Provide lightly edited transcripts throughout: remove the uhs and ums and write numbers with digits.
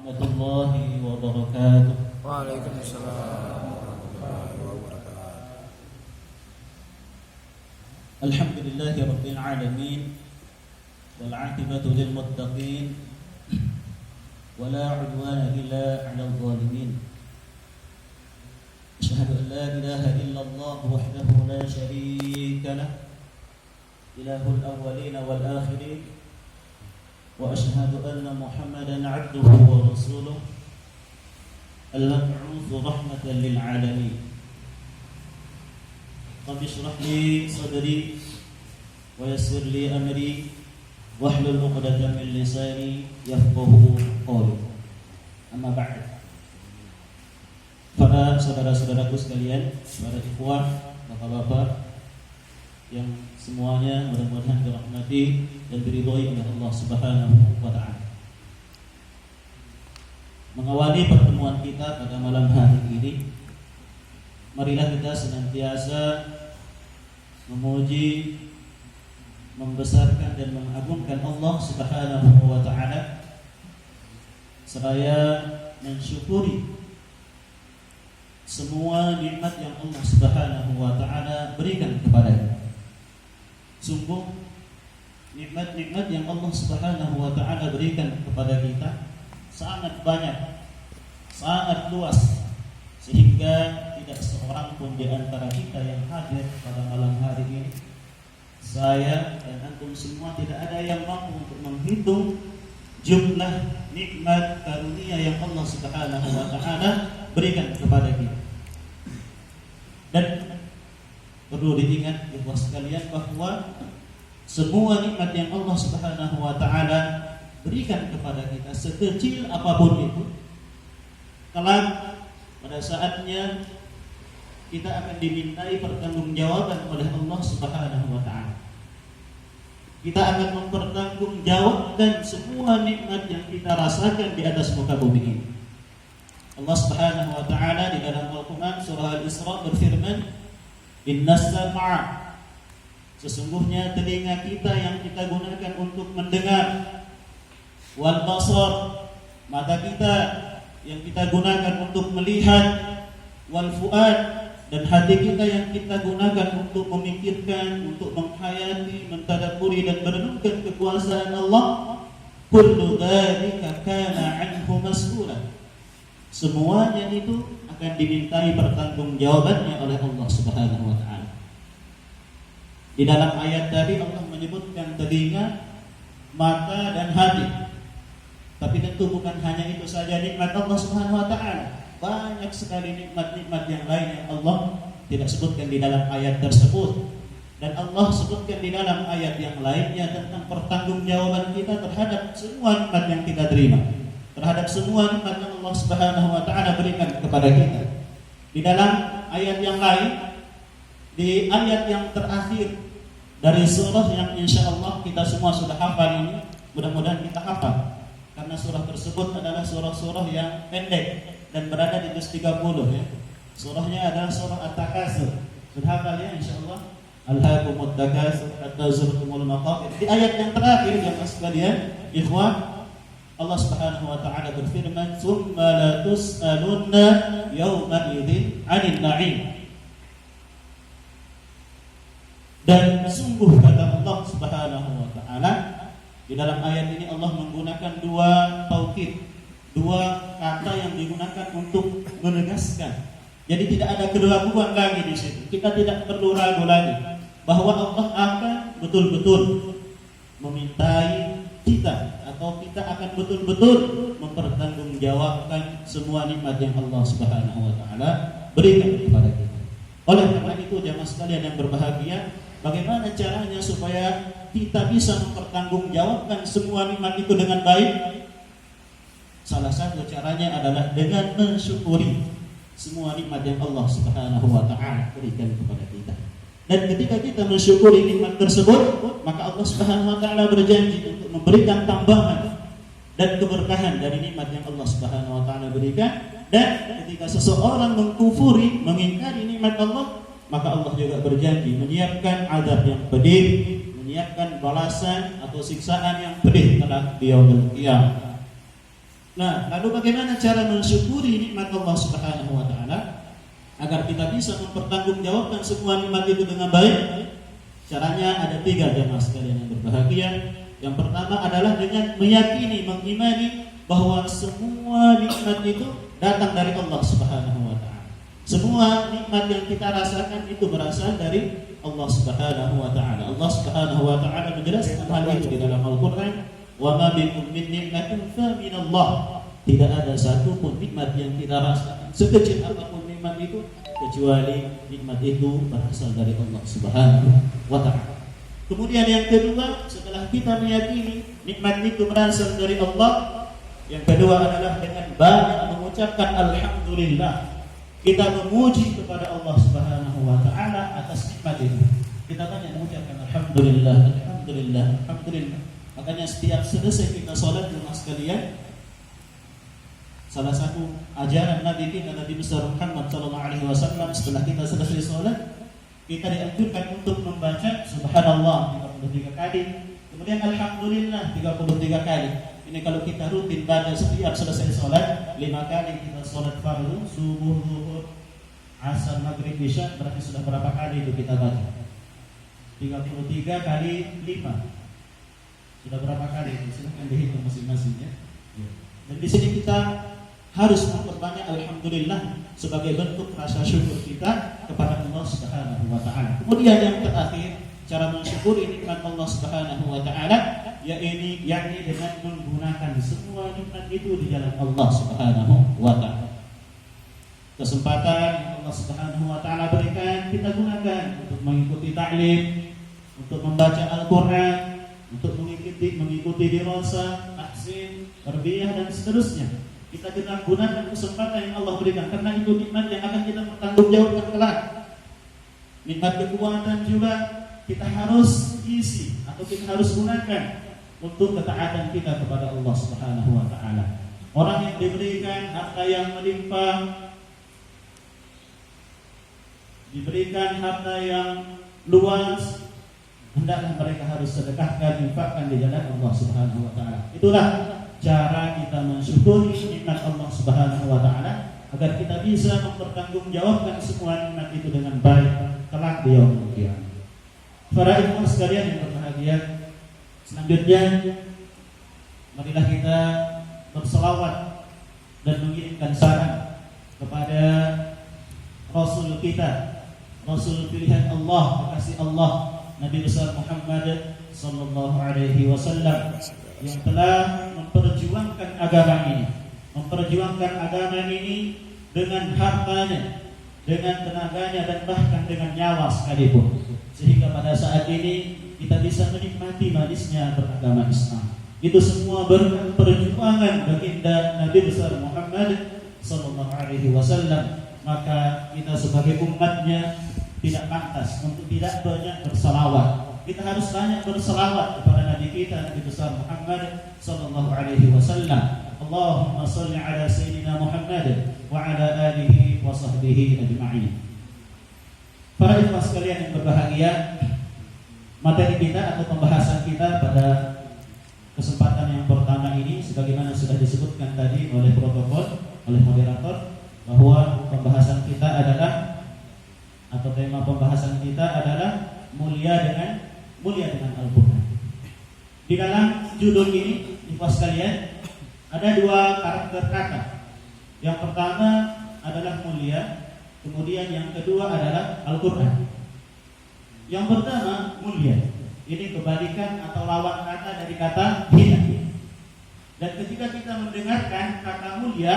Warahmatullahi wabarakatuh. Waalaikumsalam warahmatullahi wabarakatuh. Alhamdulillahi rabbil alamin wal 'aqibatu lil muttaqin wala 'udwana illa 'alal zalimin. Asyhadu an la ilaha illallah wahdahu la syarika lah, ilahul awwalin wal akhirin. Wa asyhadu anna Muhammadan 'abduhu wa rasuluh al-mab'uts rahmatan lil 'alamin. Rabbi shrah li sadri wa yassir li amri wahlul 'uqdatam min lisani yafqahu qawli. Amma ba'd. Para saudara-saudaraku sekalian, para ikhwah, bapak-bapak yang semuanya mudah-mudahan dirahmati dan diridhoi oleh Allah Subhanahu wa taala. Mengawali pertemuan kita pada malam hari ini, marilah kita senantiasa memuji, membesarkan dan mengagungkan Allah Subhanahu wa taala, seraya mensyukuri semua nikmat yang Allah Subhanahu wa taala berikan kepada kita. Sungguh nikmat-nikmat yang Allah Subhanahu wa taala berikan kepada kita sangat banyak, sangat luas, sehingga tidak seorang pun di antara kita yang hadir pada malam hari ini, saya dan antum semua, tidak ada yang mampu untuk menghitung jumlah nikmat karunia yang Allah Subhanahu wa taala berikan kepada kita. Dan perlu diingat ikhwah sekalian bahwa semua nikmat yang Allah Subhanahu wa taala berikan kepada kita, sekecil apapun itu, kelak pada saatnya kita akan dimintai pertanggungjawaban oleh Allah Subhanahu wa taala. Kita akan mempertanggungjawabkan semua nikmat yang kita rasakan di atas muka bumi ini. Allah Subhanahu wa taala di dalam Al-Qur'an surah Al-Isra berfirman, Innas sam'a, sesungguhnya telinga kita yang kita gunakan untuk mendengar, wal basar, mata kita yang kita gunakan untuk melihat, wal fuad, dan hati kita yang kita gunakan untuk memikirkan, untuk menghayati, mentadabburi dan merenungkan kekuasaan Allah, kullu dzalika kana 'anhu mas'ula. Semuanya itu akan dimintai pertanggungjawabannya oleh Allah Subhanahu wa taala. Di dalam ayat tadi Allah menyebutkan telinga, mata dan hati. Tapi tentu bukan hanya itu saja nikmat Allah Subhanahu wa taala. Banyak sekali nikmat-nikmat yang lain yang Allah tidak sebutkan di dalam ayat tersebut. Dan Allah sebutkan di dalam ayat yang lainnya tentang pertanggungjawaban kita terhadap semua nikmat yang kita terima, terhadap semua nikmat yang Allah Subhanahu wa taala berikan kepada kita. Di dalam ayat yang lain, di ayat yang terakhir dari surah yang insyaallah kita semua sudah hafal ini, mudah-mudahan kita hafal, karena surah tersebut adalah surah-surah yang pendek dan berada di juz 30 ya. Surahnya adalah surah At-Takasur. Sudah hafal ya insyaallah? Alhaakumut takasur hatta zurtumul maqabir. Di ayat yang terakhir jemaah sekalian, ikhwah, Allah Subhanahu wa taala berfirman, "Tsumma la tus'alunna yawma idzin 'anil na'im." Dan sungguh kata Allah Subhanahu wa taala, di dalam ayat ini Allah menggunakan dua taukid, dua kata yang digunakan untuk menegaskan. Jadi tidak ada keraguan lagi di situ. Kita tidak perlu ragu lagi bahwa Allah akan betul-betul memintai kita, atau kita akan betul-betul mempertanggungjawabkan semua nikmat yang Allah Subhanahu wa taala berikan kepada kita. Oleh karena itu jemaah sekalian yang berbahagia, bagaimana caranya supaya kita bisa mempertanggungjawabkan semua nikmat itu dengan baik? Salah satu caranya adalah dengan mensyukuri semua nikmat yang Allah Subhanahu wa taala berikan kepada kita. Dan ketika kita mensyukuri nikmat tersebut, maka Allah Subhanahu wa taala berjanji untuk memberikan tambahan dan keberkahan dari nikmat yang Allah Subhanahu wa taala berikan. Dan ketika seseorang mengkufuri, mengingkari nikmat Allah, maka Allah juga berjanji menyiapkan azab yang pedih, menyiapkan balasan atau siksaan yang pedih kelak di yaumul qiyamah. Nah, lalu bagaimana cara mensyukuri nikmat Allah Subhanahu wa taala agar kita bisa mempertanggungjawabkan semua nikmat itu dengan baik? Caranya ada 3 jamaah sekalian yang berbahagia. Yang pertama adalah dengan meyakini, mengimani bahwa semua nikmat itu datang dari Allah Subhanahu wa taala. Semua nikmat yang kita rasakan itu berasal dari Allah Subhanahu wa taala. Allah Subhanahu wa taala menjelaskan hal itu di dalam Al-Qur'an. Wa ma bikum min ni'matin fa min Allah. Tidak ada satu pun nikmat yang kita rasakan sekecil apapun nikmat itu kecuali nikmat itu berasal dari Allah Subhanahu wa taala. Kemudian yang kedua, setelah kita meyakini nikmat itu berasal dari Allah, yang kedua adalah dengan banyak mengucapkan alhamdulillah. Kita memuji kepada Allah Subhanahu wa taala atas nikmat itu. Kita banyak mengucapkan alhamdulillah, alhamdulillah, alhamdulillah. Makanya setiap selesai kita sholat jemaah sekalian, salah satu ajaran Nabi kita Nabi besar Muhammad sallallahu alaihi wasallam, setelah kita selesai sholat, kita dianjurkan untuk membaca subhanallah 33 kali, kemudian alhamdulillah 33 kali. Ini kalau kita rutin baca setiap selesai sholat 5 kali, kita sholat fardu, subuh, zuhur, asar, maghrib, isya, berarti sudah berapa kali itu kita baca? 33 kali 5. Sudah berapa kali? Silahkan dihitung masing-masing ya. Dan di sini kita harus memperbanyak alhamdulillah sebagai bentuk rasa syukur kita kepada Allah Subhanahu wa taala. Kemudian yang terakhir, cara mensyukuri nikmat Allah Subhanahu wa taala yakni dengan menggunakan semua nikmat itu di jalan Allah Subhanahu wa taala. Kesempatan yang Allah Subhanahu wa taala berikan kita gunakan untuk mengikuti taklim, untuk membaca Al-Qur'an, untuk mengikuti dirasa, tahsin, tarbiyah dan seterusnya. Kita gunakan kesempatan yang Allah berikan karena itu nikmat yang akan kita pertanggungjawabkan kelak. Nikmat kekuatan juga kita harus isi atau kita harus gunakan untuk ketaatan kita kepada Allah Subhanahu wa taala. Orang yang diberikan harta yang melimpah, diberikan harta yang luas, hendaklah mereka harus sedekahkan, infakkan di jalan Allah Subhanahu wa taala. Itulah cara kita mensyukuri nikmat Allah Subhanahu wa taala agar kita bisa mempertanggungjawabkan semua nikmat itu dengan baik kelak di yaumul qiyamah. Para ikhwan sekalian yang berbahagia, selanjutnya marilah kita berselawat dan mengirimkan salam kepada Rasul kita, Rasul pilihan Allah, kekasih Allah, Nabi besar Muhammad sallallahu alaihi wasallam yang telah memperjuangkan agama ini dengan hartanya, dengan tenaganya dan bahkan dengan nyawa sekalipun, sehingga pada saat ini kita bisa menikmati manisnya beragama Islam. Itu semua berkat perjuangan baginda Nabi besar Muhammad sallallahu alaihi wasallam. Maka kita sebagai umatnya tidak pantas untuk tidak banyak berselawat. Kita harus banyak berselawat kepada Nabi kita Nabi besar Muhammad sallallahu alaihi wasallam. Allahumma shalli ala sayyidina Muhammad wa ala alihi wa sahbihi ajma'in. Para ikhwan sekalian yang berbahagia, materi kita atau pembahasan kita pada kesempatan yang pertama ini sebagaimana sudah disebutkan tadi oleh protokol, oleh moderator, bahwa pembahasan kita adalah atau tema pembahasan kita adalah mulia dengan Al-Qur'an. Di dalam judul ini, ikhwan sekalian, ada 2 karakter kata. Yang pertama adalah mulia, kemudian yang kedua adalah Al-Qur'an. Yang pertama mulia, ini kebalikan atau lawan kata dari kata hina. Dan ketika kita mendengarkan kata mulia,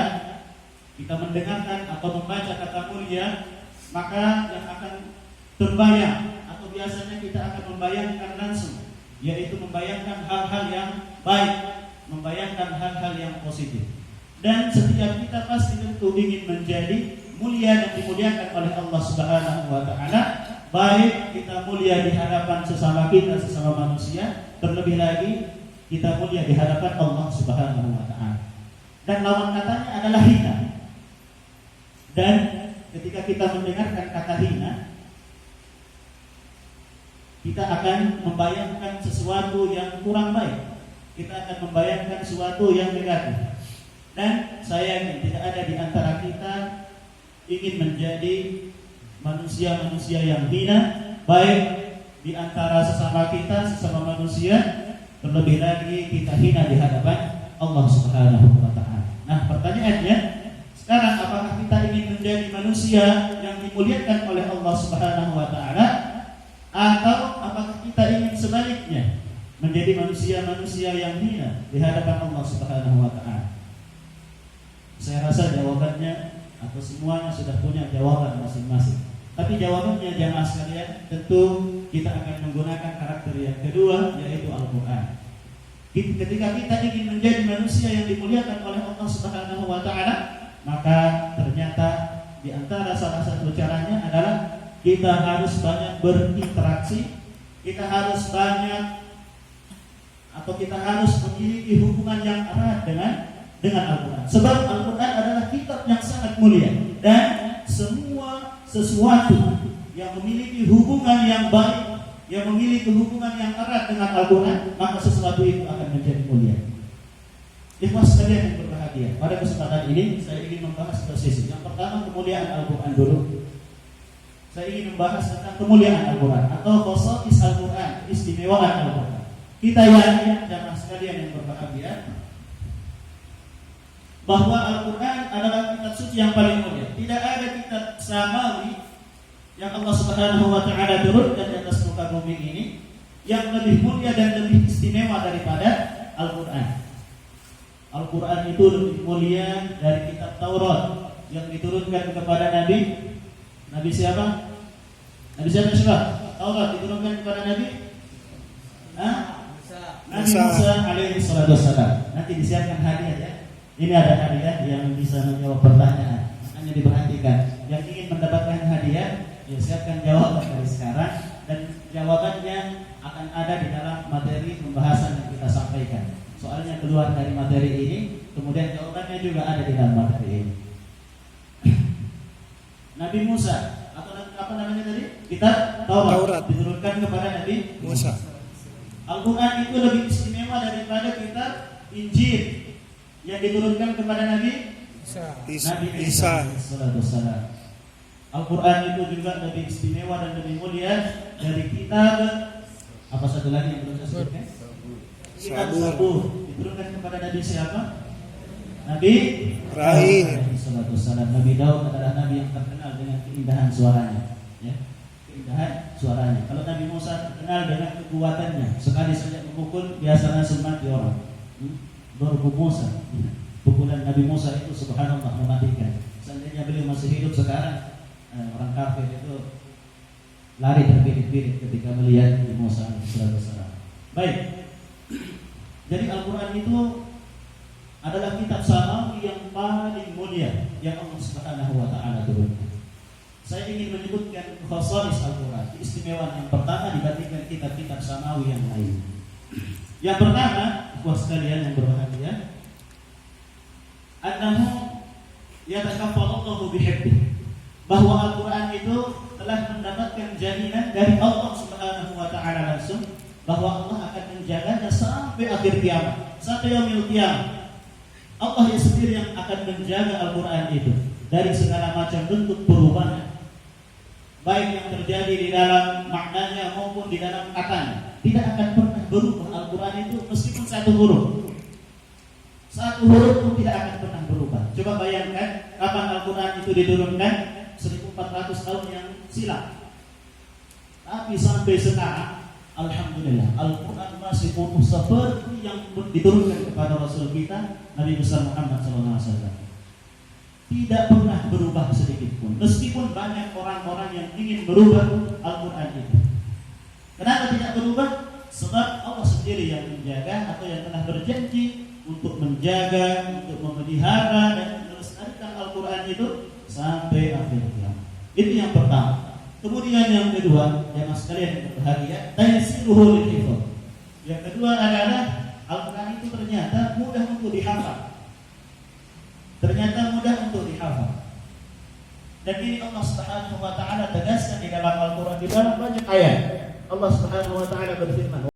kita mendengarkan atau membaca kata mulia, maka yang akan terbayang atau biasanya kita akan membayangkan langsung, yaitu membayangkan hal-hal yang baik, membayangkan hal-hal yang positif. Dan setiap kita pasti tentu ingin menjadi mulia dan dimuliakan oleh Allah Subhanahu wa taala, baik kita mulia di hadapan sesama kita, sesama manusia, terlebih lagi kita mulia di hadapan Allah Subhanahu wa taala. Dan lawan katanya adalah hina. Dan ketika kita mendengarkan kata hina, kita akan membayangkan sesuatu yang kurang baik. Kita akan membayangkan sesuatu yang negatif. Dan saya yakin tidak ada di antara kita ingin menjadi manusia-manusia yang hina, baik di antara sesama kita, sesama manusia, terlebih lagi kita hina di hadapan Allah Subhanahu wa Ta'ala. Nah, pertanyaannya, sekarang apakah kita ingin menjadi manusia yang dimuliakan oleh Allah Subhanahu wa Ta'ala, atau apakah kita ingin sebaliknya menjadi manusia-manusia yang hina di hadapan Allah Subhanahu wa Ta'ala? Saya rasa jawabannya atau semuanya sudah punya jawaban masing-masing. Tapi jawabannya jamaah sekalian, tentu kita akan menggunakan karakter yang kedua, yaitu Al-Quran. Ketika kita ingin menjadi manusia yang dimuliakan oleh Allah Subhanahu wa Ta'ala, maka ternyata di antara salah satu caranya adalah kita harus banyak berinteraksi, kita harus banyak atau kita harus memiliki hubungan yang erat dengan Al-Quran. Sebab Al-Quran adalah kitab yang sangat mulia, dan semua sesuatu yang memiliki hubungan yang baik, yang memiliki hubungan yang erat dengan Al-Quran, maka sesuatu itu akan menjadi mulia. Ikhwas sekalian yang berbahagia, pada kesempatan ini saya ingin membahas dua sisi. Yang pertama, kemuliaan Al-Quran dulu. Saya ingin membahas tentang kemuliaan Al-Quran atau khosais Al-Quran, istimewaan Al-Quran. Kita yakin jamaah sekalian yang berbahagia bahwa Al-Quran adalah kitab suci yang paling mulia. Tidak ada kitab samawi yang Allah Subhanahu wa Ta'ala turunkan di atas muka bumi ini yang lebih mulia dan lebih istimewa daripada Al-Quran. Al-Quran itu lebih mulia dari kitab Taurat yang diturunkan kepada Nabi siapa? Nabi siapa? Taurat diturunkan kepada Nabi Musa alaihi salatu wassalam. Nanti disiapkan hadiah ya. Ini ada hadiah yang bisa menjawab pertanyaan. Makanya diperhatikan. Yang ingin mendapatkan hadiah, ya siapkan jawaban dari sekarang, dan jawabannya akan ada di dalam materi pembahasan yang kita sampaikan. Soalnya keluar dari materi ini, kemudian jawabannya juga ada di dalam materi ini. Nabi Musa atau apa namanya tadi? Kitab Taurat diturunkan kepada Nabi Musa. Al-Quran itu lebih istimewa daripada kitab Injil yang diturunkan kepada Nabi Isa. Al-Quran itu juga lebih istimewa dan lebih mulia dari kitab apa satu lagi yang belum saya sebutkan? Kitab Zabur diturunkan kepada Nabi siapa? Nabi Ibrahim. Nabi Daud adalah nabi yang terkenal dengan keindahan suaranya, ya. Keindahan suaranya. Kalau Nabi Musa terkenal dengan kekuatannya, sekali saja memukul biasanya semati orang. Dorbu Musa, pukulan Nabi Musa itu subhanallah mematikan. Seandainya beliau masih hidup sekarang, orang kafir itu lari terbirit-birit ketika melihat Nabi Musa alaihissalam. Baik. Jadi Al-Quran itu adalah kitab samawi yang paling mulia yang Allah Subhanahu wa Ta'ala turunkan. Saya ingin menyebutkan khosais Al-Quran, keistimewaan yang pertama dibandingkan kitab-kitab samawi yang lain. Yang pertama, buat sekalian yang berbahagia, annahu yatakaffalullahu bihibbihi, bahwa Al-Quran itu telah mendapatkan jaminan dari Allah Subhanahu wa Ta'ala langsung bahwa Allah akan menjaganya sampai akhir kiamat, sampai yaumil qiyamah. Allah yang sendiri yang akan menjaga Al-Quran itu dari segala macam bentuk perubahan, baik yang terjadi di dalam maknanya maupun di dalam katanya. Tidak akan pernah berubah Al-Quran itu meskipun satu huruf pun tidak akan pernah berubah. Coba bayangkan kapan Al-Quran itu diturunkan, 1400 tahun yang silam. Tapi sampai sekarang alhamdulillah Al-Quran masih utuh seperti yang diturunkan kepada Rasul kita Nabi besar Muhammad SAW. Tidak pernah berubah sedikit pun, meskipun banyak orang-orang yang ingin berubah Al-Quran itu. Kenapa tidak berubah? Sebab Allah sendiri yang menjaga atau yang telah berjanji untuk menjaga, untuk memelihara dan melestarikan Al-Quran itu sampai akhir kiamat. Itu yang pertama. Kemudian yang kedua, jemaah sekalian yang berbahagia, tayassiruhu lil-hifdz. Yang kedua adalah Al-Quran itu ternyata mudah untuk dihafal. Dan ini Allah Subhanahu wa Ta'ala tegaskan di dalam Al-Quran, di dalam banyak ayat. Allah Subhanahu wa Ta'ala berfirman,